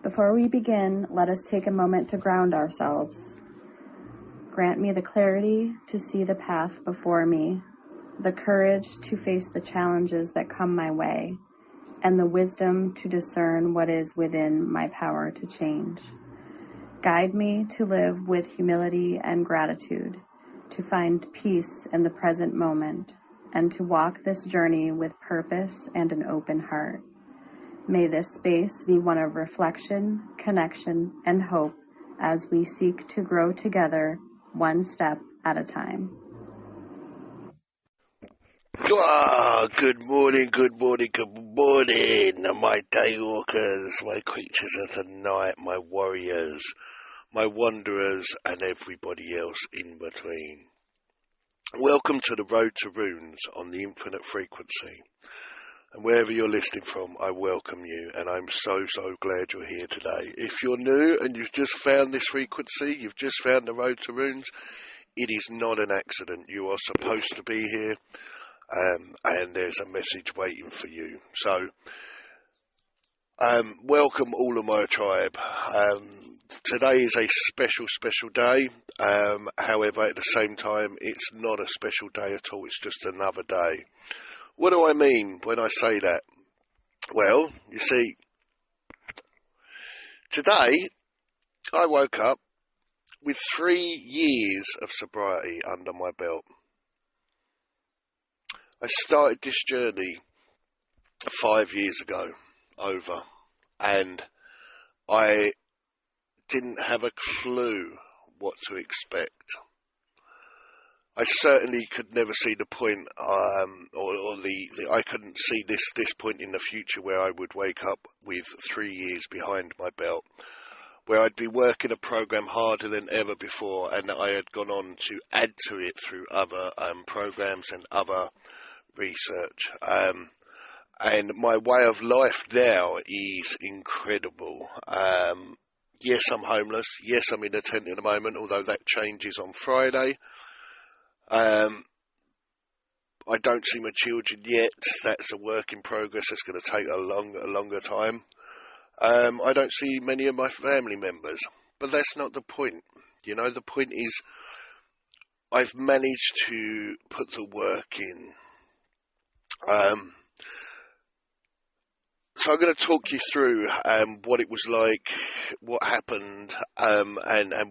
Before we begin, let us take a moment to ground ourselves. Grant me the clarity to see the path before me, the courage to face the challenges that come my way, and the wisdom to discern what is within my power to change. Guide me to live with humility and gratitude, to find peace in the present moment, and to walk this journey with purpose and an open heart. May this space be one of reflection, connection, and hope as we seek to grow together one step at a time. Good morning, my daywalkers, my creatures of the night, my warriors, my wanderers, and everybody else in between. Welcome to the Road to Runes on the Infinite Frequency. And wherever you're listening from, I welcome you, and I'm so glad you're here today. If you're new and you've just found this frequency, you've just found the Road to Runes, it is not an accident. You are supposed to be here. And there's a message waiting for you. So, welcome all of my tribe. Today is a special day. However, at the same time, it's not a special day at all. It's just another day. What do I mean when I say that? Well, you see, today I woke up with 3 years of sobriety under my belt. I started this journey 5 years ago, and I didn't have a clue what to expect. I certainly could never see the point, I couldn't see this point in the future where I would wake up with 3 years behind my belt, where I'd be working a program harder than ever before, and I had gone on to add to it through other programs and other research. And my way of life now is incredible. Yes, I'm homeless. Yes, I'm in a tent at the moment, although that changes on Friday. I don't see my children yet. That's a work in progress. It's going to take a longer time. I don't see many of my family members, but that's not the point. You know, the point is I've managed to put the work in. So I'm going to talk you through what it was like, what happened, and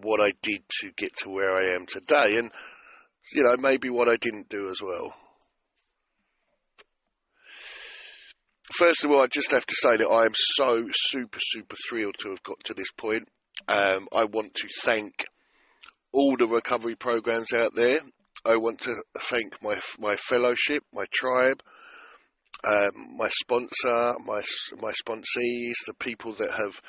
what I did to get to where I am today, and you know, maybe what I didn't do as well. First of all, I just have to say that I am so super thrilled to have got to this point. I want to thank all the recovery programs out there. I want to thank my fellowship, my tribe, my sponsor, my sponsees, the people that have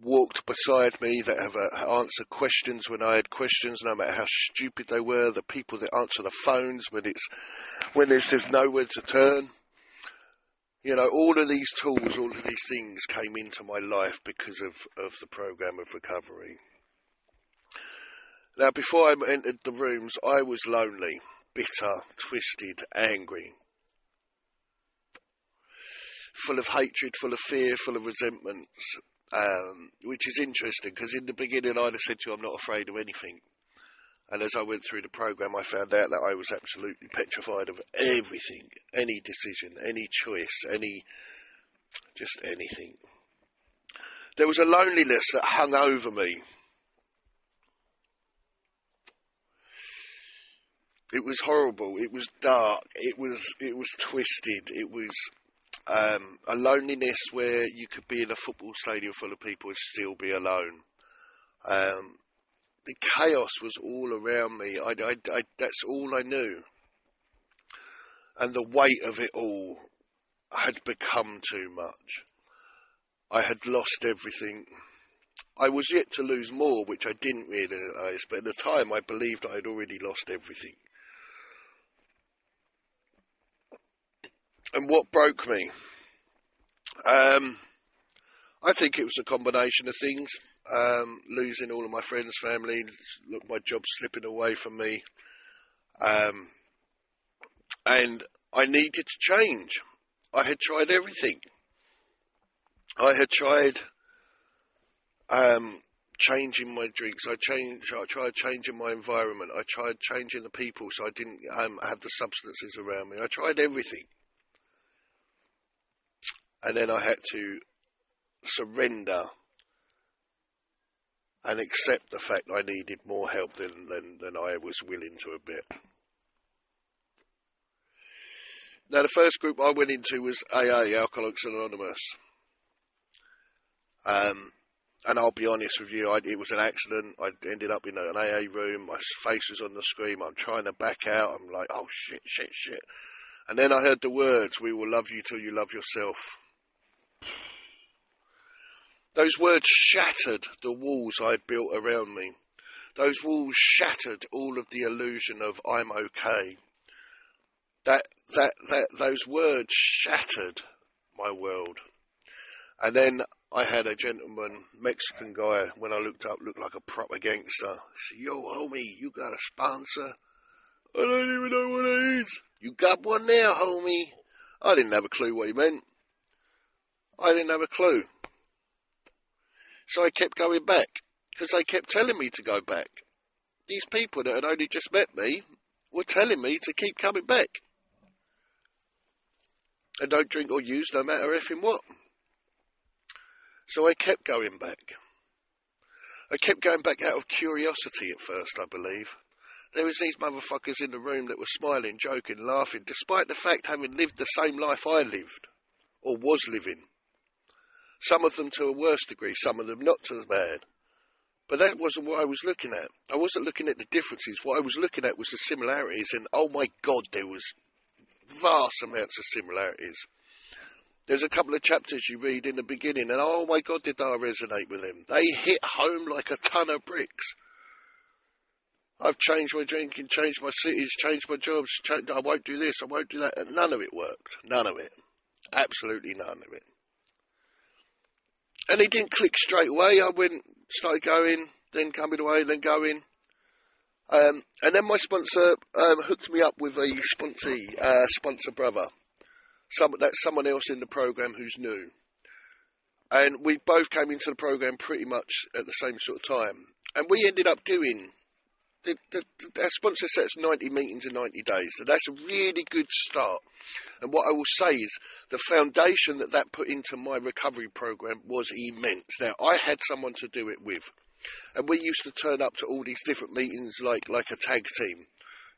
walked beside me, that have answered questions when I had questions, no matter how stupid they were, the people that answer the phones when there's just nowhere to turn. You know, all of these tools, all of these things came into my life because of the program of recovery. Now, before I entered the rooms, I was lonely, bitter, twisted, angry, full of hatred, full of fear, full of resentments, which is interesting because in the beginning I'd have said to you, I'm not afraid of anything. And as I went through the program, I found out that I was absolutely petrified of everything, any decision, any choice, just anything. There was a loneliness that hung over me. It was horrible. It was dark. It was twisted. It was a loneliness where you could be in a football stadium full of people and still be alone. The chaos was all around me. That's all I knew. And the weight of it all had become too much. I had lost everything. I was yet to lose more, which I didn't realise, but at the time I believed I had already lost everything. And what broke me? I think it was a combination of things. Losing all of my friends, family, my job slipping away from me. And I needed to change. I had tried everything. I had tried changing my drinks. I tried changing my environment. I tried changing the people so I didn't have the substances around me. I tried everything. And then I had to surrender and accept the fact I needed more help than I was willing to admit. Now, the first group I went into was AA, Alcoholics Anonymous. And I'll be honest with you, it was an accident. I ended up in an AA room. My face was on the screen. I'm trying to back out. I'm like, oh, shit. And then I heard the words, we will love you till you love yourself. Those words shattered the walls I built around me. Those walls shattered all of the illusion of I'm okay. Those words shattered my world. And then I had a gentleman, Mexican guy, when I looked up, looked like a proper gangster. He said, yo, homie, you got a sponsor? I don't even know what it is. You got one there, homie. I didn't have a clue what he meant. I didn't have a clue. So I kept going back, because they kept telling me to go back. These people that had only just met me were telling me to keep coming back. And don't drink or use no matter effing what. So I kept going back. I kept going back out of curiosity at first, I believe. There was these motherfuckers in the room that were smiling, joking, laughing, despite the fact having lived the same life I lived, or was living. Some of them to a worse degree, some of them not so bad. But that wasn't what I was looking at. I wasn't looking at the differences. What I was looking at was the similarities, and oh my God, there was vast amounts of similarities. There's a couple of chapters you read in the beginning, and oh my God, did I resonate with them. They hit home like a ton of bricks. I've changed my drinking, changed my cities, changed my jobs, I won't do this, I won't do that. And none of it worked. None of it. Absolutely none of it. And it didn't click straight away. I started going, then coming away, then going. And then my sponsor hooked me up with a sponsor brother. That's someone else in the program who's new. And we both came into the program pretty much at the same sort of time. And we ended up doing, our sponsor sets 90 meetings in 90 days. So that's a really good start. And what I will say is the foundation that put into my recovery program was immense. Now, I had someone to do it with. And we used to turn up to all these different meetings like a tag team.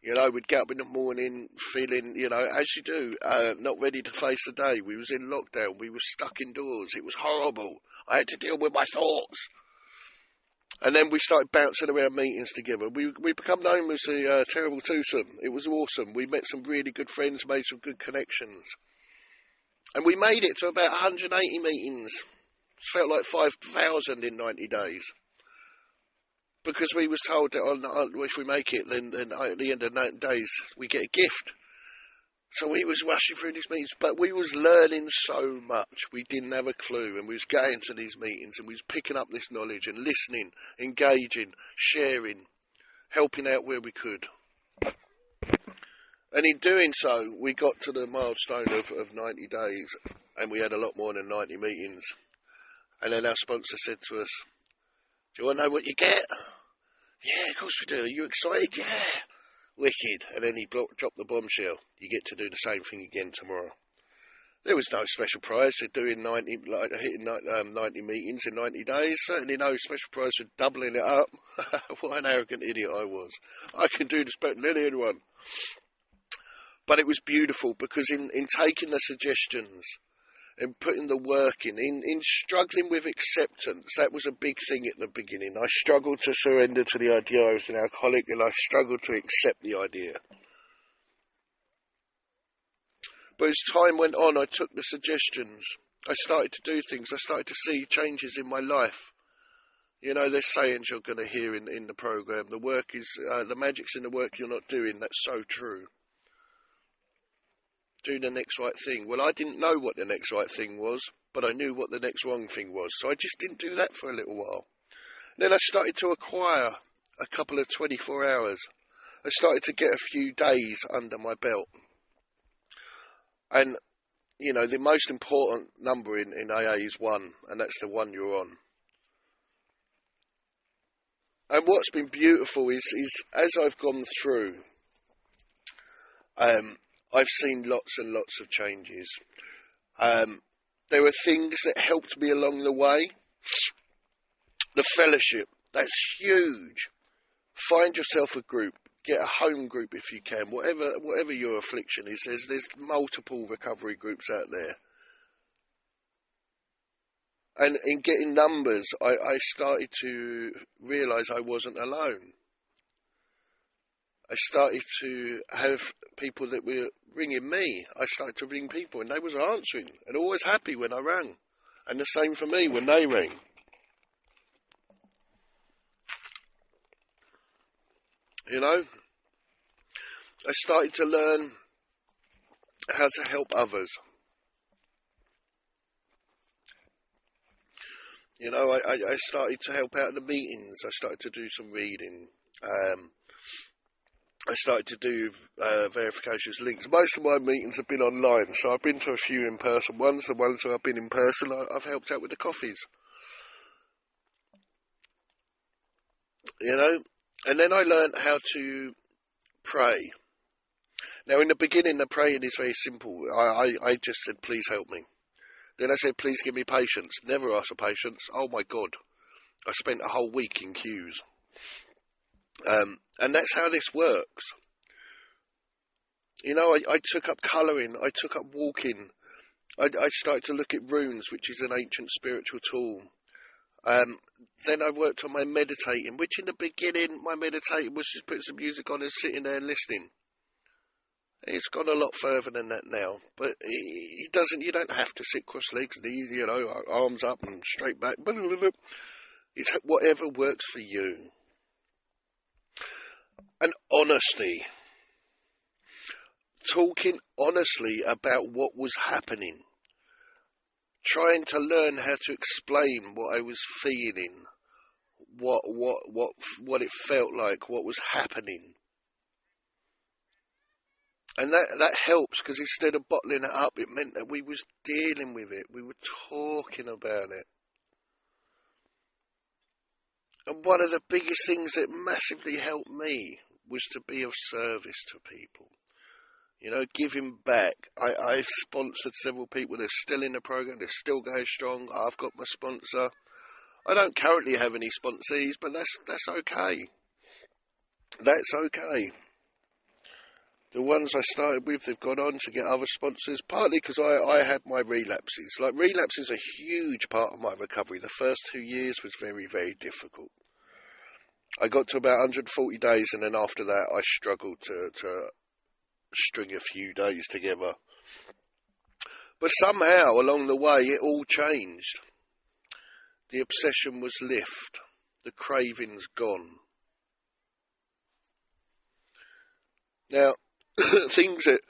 You know, we'd get up in the morning feeling, as you do, not ready to face the day. We was in lockdown. We were stuck indoors. It was horrible. I had to deal with my thoughts. And then we started bouncing around meetings together. We become known as the Terrible Twosome. It was awesome. We met some really good friends, made some good connections. And we made it to about 180 meetings. It felt like 5,000 in 90 days. Because we was told that if we make it, then at the end of 90 days, we get a gift. So we was rushing through these meetings, but we was learning so much. We didn't have a clue, and we was going to these meetings, and we was picking up this knowledge and listening, engaging, sharing, helping out where we could. And in doing so, we got to the milestone of 90 days, and we had a lot more than 90 meetings. And then our sponsor said to us, do you want to know what you get? Yeah, of course we do. Are you excited? Yeah. Wicked. And then he dropped the bombshell. You get to do the same thing again tomorrow. There was no special prize for doing hitting 90 meetings in 90 days. Certainly no special prize for doubling it up. What an arrogant idiot I was. I can do this better than anyone. But it was beautiful because in taking the suggestions and putting the work in struggling with acceptance, that was a big thing at the beginning. I struggled to surrender to the idea I was an alcoholic, and I struggled to accept the idea. But as time went on, I took the suggestions. I started to do things. I started to see changes in my life. You know, there's sayings you're going to hear in the program. The work is, the magic's in the work you're not doing. That's so true. Do the next right thing. Well, I didn't know what the next right thing was, but I knew what the next wrong thing was. So I just didn't do that for a little while. Then I started to acquire a couple of 24 hours. I started to get a few days under my belt. And, the most important number in AA is 1, and that's the one you're on. And what's been beautiful is as I've gone through, I've seen lots and lots of changes. There were things that helped me along the way. The fellowship, that's huge. Find yourself a group. Get a home group if you can. Whatever your affliction is, there's multiple recovery groups out there. And in getting numbers, I started to realise I wasn't alone. I started to have people that were ringing me. I started to ring people and they was answering and always happy when I rang. And the same for me when they rang. You know, I started to learn how to help others. You know, I started to help out in the meetings. I started to do some reading. I started to do verifications, links. Most of my meetings have been online, so I've been to a few in-person ones. The ones where I've been in person, I've helped out with the coffees. You know, and then I learned how to pray. Now, in the beginning, the praying is very simple. I just said, please help me. Then I said, please give me patience. Never asked for patience. Oh, my God. I spent a whole week in queues. And that's how this works. You know, I took up colouring. I took up walking. I started to look at runes, which is an ancient spiritual tool. Then I worked on my meditating, which in the beginning, my meditating was just putting some music on and sitting there and listening. It's gone a lot further than that now, but it doesn't. You don't have to sit cross-legs, you know, arms up and straight back. It's whatever works for you. And honesty. Talking honestly about what was happening. Trying to learn how to explain what I was feeling, what it felt like, what was happening. And that helps, because instead of bottling it up, it meant that we was dealing with it. We were talking about it. And one of the biggest things that massively helped me was to be of service to people. You know, giving back. I've sponsored several people. They're still in the program. They're still going strong. I've got my sponsor. I don't currently have any sponsees, but that's okay. That's okay. The ones I started with, they've gone on to get other sponsors, partly because I had my relapses. Like, relapses are a huge part of my recovery. The first 2 years was very, very difficult. I got to about 140 days, and then after that, I struggled to string a few days together. But somehow, along the way, it all changed. The obsession was lifted. The craving's gone. Now, things that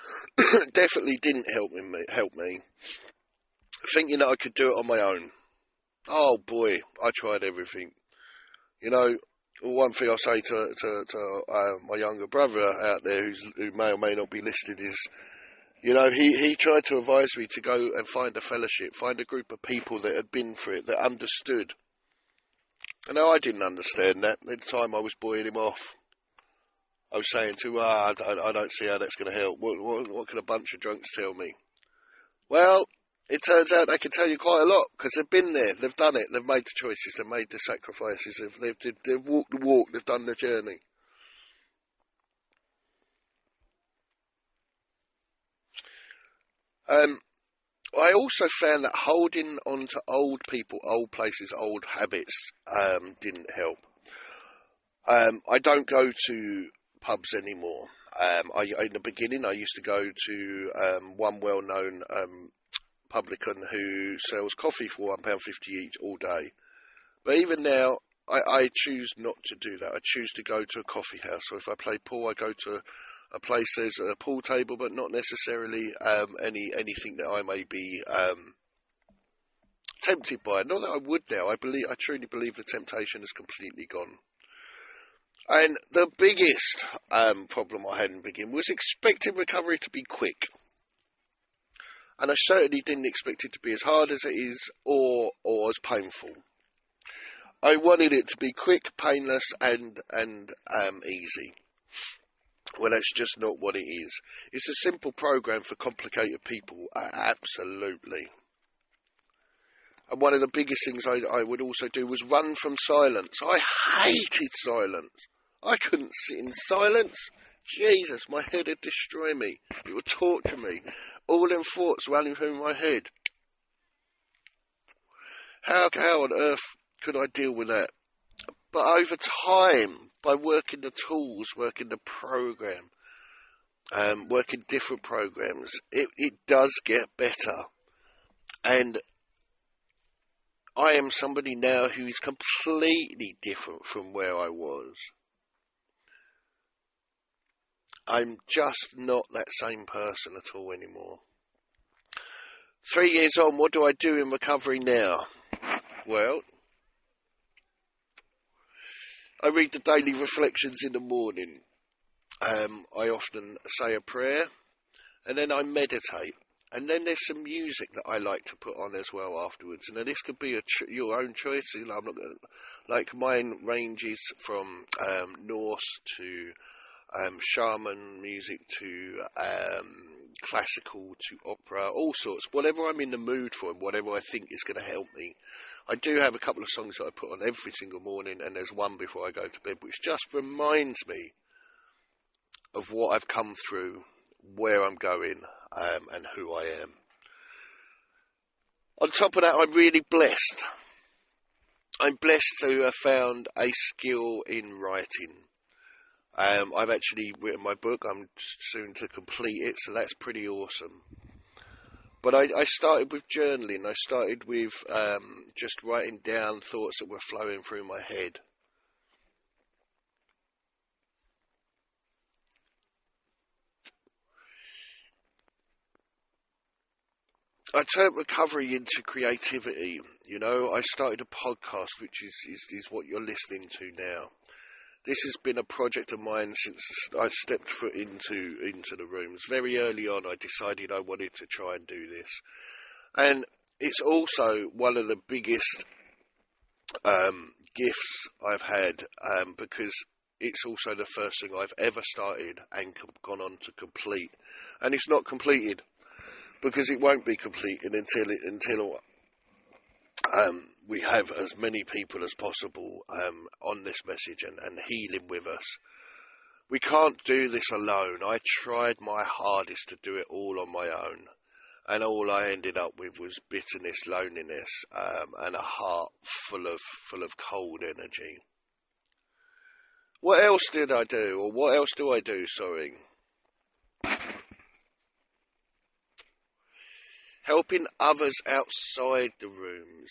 definitely didn't help me, thinking that I could do it on my own. Oh boy, I tried everything. You know, one thing I'll say to my younger brother out there who may or may not be listening is, you know, he tried to advise me to go and find a fellowship, find a group of people that had been through it, that understood. And I didn't understand that. At the time I was buoying him off. I was saying to him, I don't see how that's going to help. What can a bunch of drunks tell me? Well, it turns out they can tell you quite a lot, because they've been there, they've done it, they've made the choices, they've made the sacrifices, they've walked the walk, they've done the journey. I also found that holding on to old people, old places, old habits didn't help. I don't go to pubs anymore. In the beginning, I used to go to one well-known publican who sells coffee for £1.50 each all day. But even now, I choose not to do that. I choose to go to a coffee house. So if I play pool, I go to a place there's a pool table, but not necessarily anything that I may be tempted by. Not that I would now. I truly believe the temptation has completely gone. And the biggest problem I had in the beginning was expecting recovery to be quick. And I certainly didn't expect it to be as hard as it is or as painful. I wanted it to be quick, painless, and easy. Well, that's just not what it is. It's a simple program for complicated people, absolutely. And one of the biggest things I would also do was run from silence. I hated silence. I couldn't sit in silence. Jesus, my head would destroy me. It would torture me. All them thoughts running through my head. How on earth could I deal with that? But over time, by working the tools, working the program, working different programs, it does get better. And I am somebody now who is completely different from where I was. I'm just not that same person at all anymore. 3 years on, what do I do in recovery now? Well, I read the daily reflections in the morning. I often say a prayer, and then I meditate. And then there's some music that I like to put on as well afterwards. Now this could be your own choice. You know, I'm not gonna, like mine ranges from Norse to shaman music to classical to opera, all sorts. Whatever I'm in the mood for and whatever I think is going to help me. I do have a couple of songs that I put on every single morning, and there's one before I go to bed, which just reminds me of what I've come through, where I'm going, and who I am. On top of that, I'm really blessed. I'm blessed to have found a skill in writing. I've actually written my book. I'm soon to complete it, so that's pretty awesome. But I started with journaling. I started with just writing down thoughts that were flowing through my head. I turned recovery into creativity. You know, I started a podcast, which is what you're listening to now. This has been a project of mine since I stepped foot into the rooms. Very early on, I decided I wanted to try and do this. And it's also one of the biggest gifts I've had, because it's also the first thing I've ever started and gone on to complete. And it's not completed, because it won't be completed until we have as many people as possible on this message and healing with us. We can't do this alone. I tried my hardest to do it all on my own, and all I ended up with was bitterness, loneliness, and a heart full of cold energy. What else did I do, or what else do I do, sorry? Helping others outside the rooms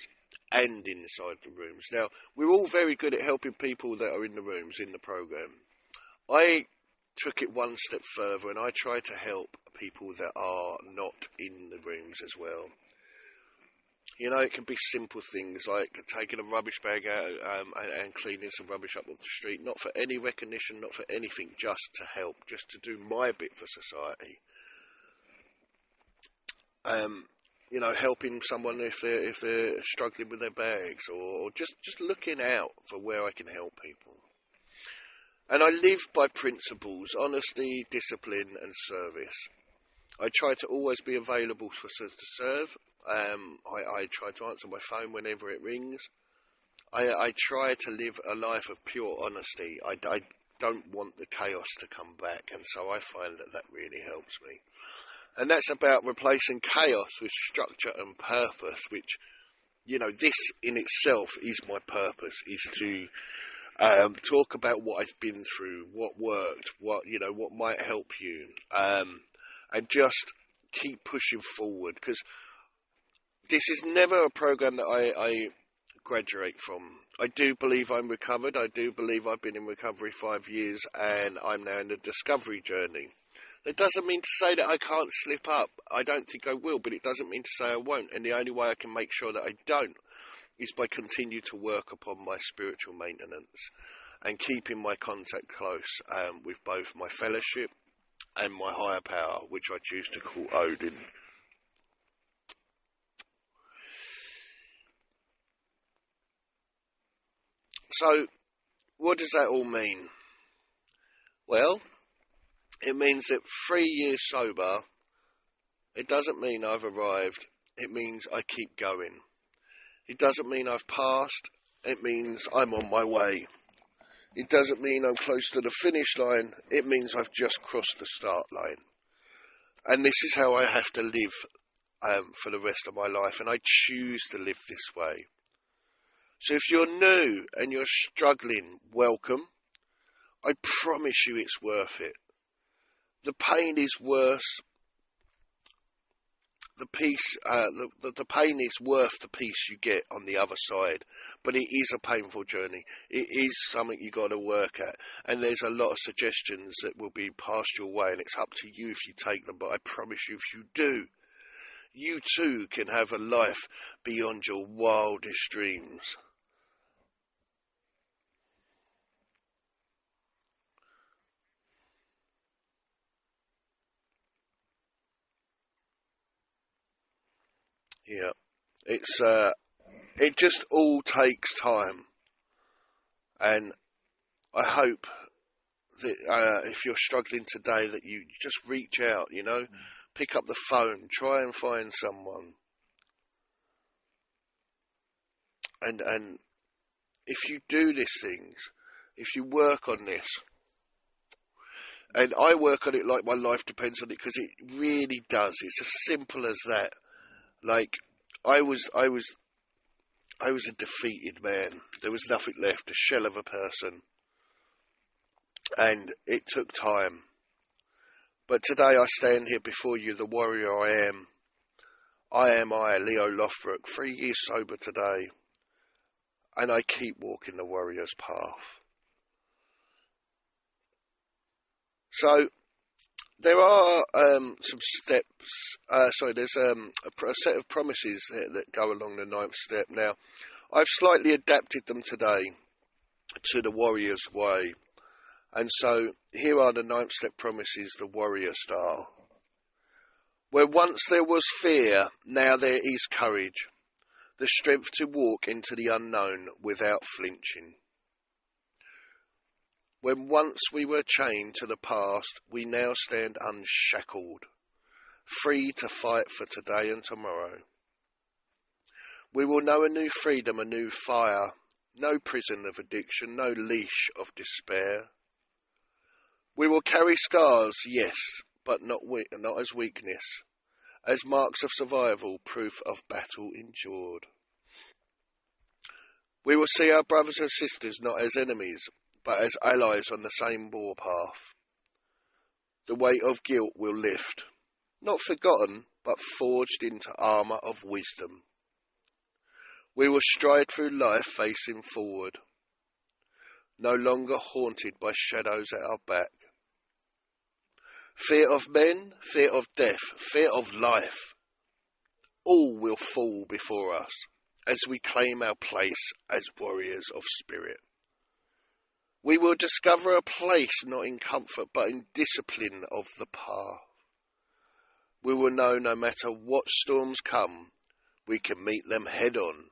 and inside the rooms. Now, we're all very good at helping people that are in the rooms, in the program. I took it one step further, and I try to help people that are not in the rooms as well. You know, it can be simple things like taking a rubbish bag out and cleaning some rubbish up off the street, not for any recognition, not for anything, just to help, just to do my bit for society. You know, helping someone if they're struggling with their bags, or just looking out for where I can help people. And I live by principles: honesty, discipline, and service. I try to always be available to serve. I try to answer my phone whenever it rings. I try to live a life of pure honesty. I don't want the chaos to come back, and so I find that really helps me. And that's about replacing chaos with structure and purpose, which, you know, this in itself is my purpose, is to talk about what I've been through, what worked, what might help you, and just keep pushing forward, because this is never a program that I graduate from. I do believe I'm recovered. I do believe I've been in recovery 5 years, and I'm now in the discovery journey. That doesn't mean to say that I can't slip up. I don't think I will, but it doesn't mean to say I won't. And the only way I can make sure that I don't is by continuing to work upon my spiritual maintenance and keeping my contact close with both my fellowship and my higher power, which I choose to call Odin. So, what does that all mean? Well, it means that 3 years sober, it doesn't mean I've arrived. It means I keep going. It doesn't mean I've passed. It means I'm on my way. It doesn't mean I'm close to the finish line. It means I've just crossed the start line. And this is how I have to live for the rest of my life. And I choose to live this way. So if you're new and you're struggling, welcome. I promise you it's worth it. The pain is worse. The pain is worth the peace you get on the other side, but it is a painful journey. It is something you got to work at, and there's a lot of suggestions that will be passed your way, and it's up to you if you take them. But I promise you, if you do, you too can have a life beyond your wildest dreams. Yeah, it just all takes time, and I hope that if you're struggling today, that you just reach out. Pick up the phone, try and find someone, and if you do these things, if you work on this, and I work on it like my life depends on it, because it really does. It's as simple as that. Like I was a defeated man. There was nothing left, a shell of a person. And it took time. But today I stand here before you, the warrior I am. I am L.E.O. Lothbrook, 3 years sober today. And I keep walking the warrior's path. So, there are some steps, there's a set of promises that go along the 9th step. Now, I've slightly adapted them today to the warrior's way. And so, here are the 9th step promises, the warrior style. Where once there was fear, now there is courage. The strength to walk into the unknown without flinching. When once we were chained to the past, we now stand unshackled, free to fight for today and tomorrow. We will know a new freedom, a new fire, no prison of addiction, no leash of despair. We will carry scars, yes, but not as weakness, as marks of survival, proof of battle endured. We will see our brothers and sisters not as enemies, but as allies on the same warpath. The weight of guilt will lift, not forgotten, but forged into armour of wisdom. We will stride through life facing forward, no longer haunted by shadows at our back. Fear of men, fear of death, fear of life, all will fall before us as we claim our place as warriors of spirit. We will discover a place not in comfort but in discipline of the path. We will know no matter what storms come, we can meet them head on,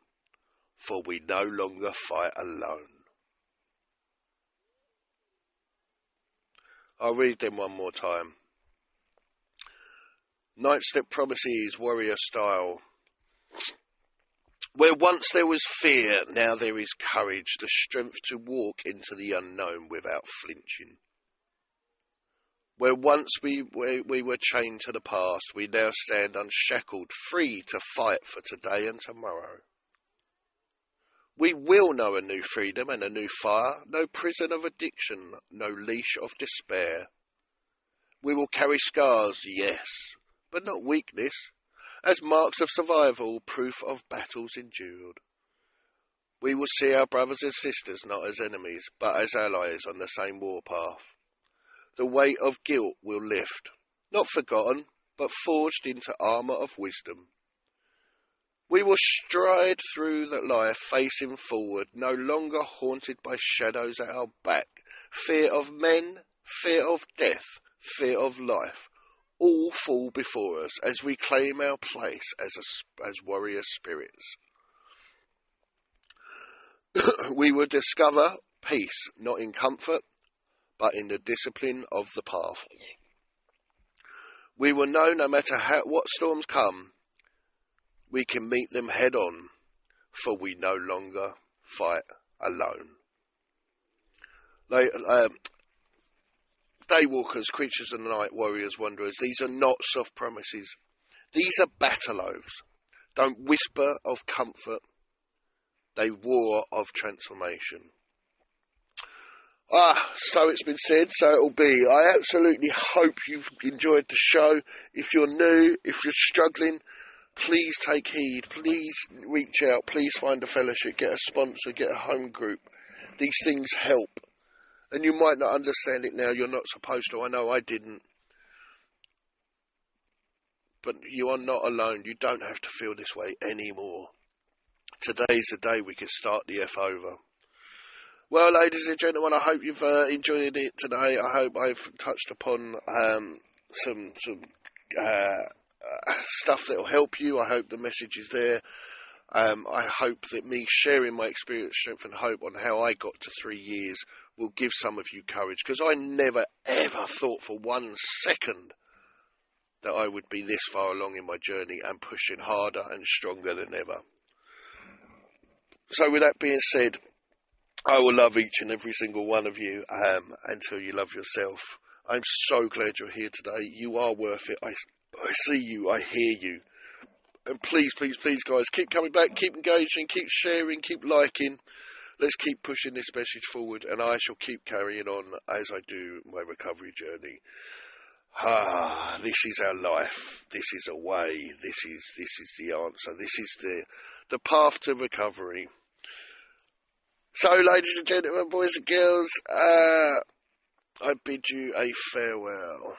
for we no longer fight alone. I'll read them one more time. 9th step promises, warrior style. Where once there was fear, now there is courage, the strength to walk into the unknown without flinching. Where once we were chained to the past, we now stand unshackled, free to fight for today and tomorrow. We will know a new freedom and a new fire, no prison of addiction, no leash of despair. We will carry scars, yes, but not weakness, as marks of survival, proof of battles endured. We will see our brothers and sisters not as enemies, but as allies on the same warpath. The weight of guilt will lift, not forgotten, but forged into armour of wisdom. We will stride through that life facing forward, no longer haunted by shadows at our back. Fear of men, fear of death, fear of life, all fall before us as we claim our place as warrior spirits. We will discover peace, not in comfort, but in the discipline of the path. We will know no matter what storms come, we can meet them head on, for we no longer fight alone. Daywalkers, creatures of the night, warriors, wanderers, these are not soft promises. These are battle oaths. Don't whisper of comfort. They roar of transformation. So it's been said, so it'll be. I absolutely hope you've enjoyed the show. If you're new, if you're struggling, please take heed. Please reach out. Please find a fellowship. Get a sponsor. Get a home group. These things help. And you might not understand it now. You're not supposed to. I know I didn't. But you are not alone. You don't have to feel this way anymore. Today's the day we can start the F over. Well, ladies and gentlemen, I hope you've enjoyed it today. I hope I've touched upon some stuff that will help you. I hope the message is there. I hope that me sharing my experience, strength and hope on how I got to 3 years will give some of you courage, because I never ever thought for 1 second that I would be this far along in my journey and pushing harder and stronger than ever. So with that being said, I will love each and every single one of you until you love yourself. I'm so glad you're here today. You are worth it. I see you. I hear you. And please, please, please, guys, keep coming back, keep engaging, keep sharing, keep liking. Let's keep pushing this message forward, and I shall keep carrying on as I do my recovery journey. This is our life. This is a way. This is the answer. This is the path to recovery. So, ladies and gentlemen, boys and girls, I bid you a farewell.